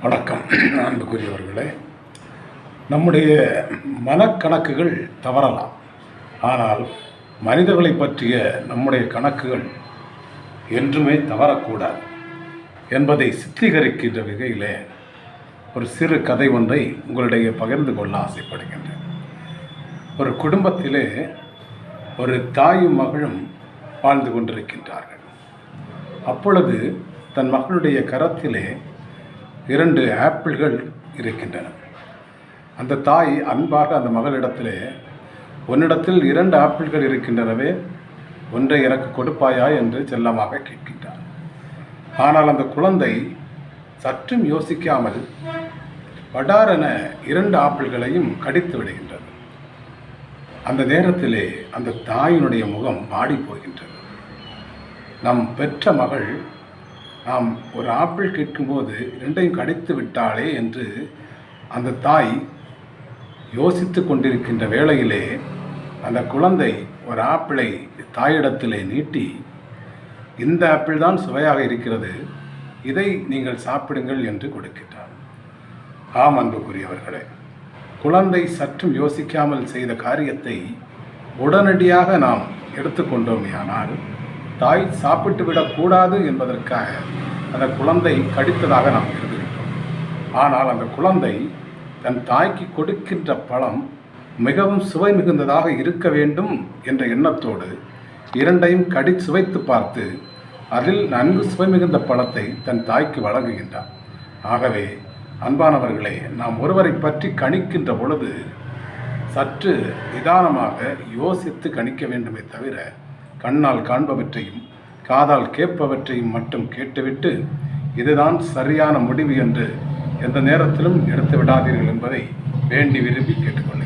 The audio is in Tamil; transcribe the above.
வணக்கம். அன்புக்குரியவர்களே, நம்முடைய மனக்கணக்குகள் தவறலாம். ஆனால் மனிதர்களை பற்றிய நம்முடைய கணக்குகள் என்றுமே தவறக்கூடாது என்பதை சித்தீகரிக்கின்ற வகையிலே ஒரு சிறு கதை ஒன்றை உங்களிடையே பகிர்ந்து கொள்ள ஆசைப்படுகின்றேன். ஒரு குடும்பத்திலே ஒரு தாயும் மகளும் வாழ்ந்து கொண்டிருக்கின்றார்கள். அப்பொழுது தன் மகளுடைய கரத்திலே 2 ஆப்பிள்கள் இருக்கின்றன. அந்த தாய் அன்பாக அந்த மகளிடத்திலே, உன்னிடத்தில் 2 ஆப்பிள்கள் இருக்கின்றனவே, ஒன்றை எனக்கு கொடுப்பாயா என்று செல்லமாக கேட்கின்றார். ஆனால் அந்த குழந்தை சற்றும் யோசிக்காமல் படாரென 2 ஆப்பிள்களையும் கடித்து விடுகின்றது. அந்த நேரத்திலே அந்த தாயினுடைய முகம் வாடி போகின்றது. நம் பெற்ற மகள் நாம் ஒரு ஆப்பிள் கேட்கும்போது 2ஐயும் கடித்து விட்டாளே என்று அந்த தாய் யோசித்து கொண்டிருக்கின்ற வேளையிலே அந்த குழந்தை ஒரு ஆப்பிளை தாயிடத்திலே நீட்டி, இந்த ஆப்பிள் தான் சுவையாக இருக்கிறது, இதை நீங்கள் சாப்பிடுங்கள் என்று கொடுக்கின்றார். ஆம் அன்புக்குரியவர்களே, குழந்தை சற்றும் யோசிக்காமல் செய்த காரியத்தை உடனடியாக நாம் எடுத்துக்கொண்டோமேயானால் தாய் சாப்பிட்டு விடக்கூடாது என்பதற்காக அந்த குழந்தை கடித்ததாக நாம் கருதுகின்றோம். ஆனால் அந்த குழந்தை தன் தாய்க்கு கொடுக்கின்ற பழம் மிகவும் சுவை மிகுந்ததாக இருக்க வேண்டும் என்ற எண்ணத்தோடு 2ஐயும் சுவைத்து பார்த்து அதில் நன்கு சுவை மிகுந்த பழத்தை தன் தாய்க்கு வழங்குகின்றார். ஆகவே அன்பானவர்களே, நாம் ஒருவரை பற்றி கணிக்கின்ற பொழுது சற்று நிதானமாக யோசித்து கணிக்க வேண்டுமே தவிர, கண்ணால் காண்பவற்றையும் காதால் கேட்பவற்றையும் மட்டும் கேட்டுவிட்டு இதுதான் சரியான முடிவு என்று எந்த நேரத்திலும் எடுத்து விடாதீர்கள் என்பதை வேண்டி விரும்பி கேட்டுக்கொள்கிறேன்.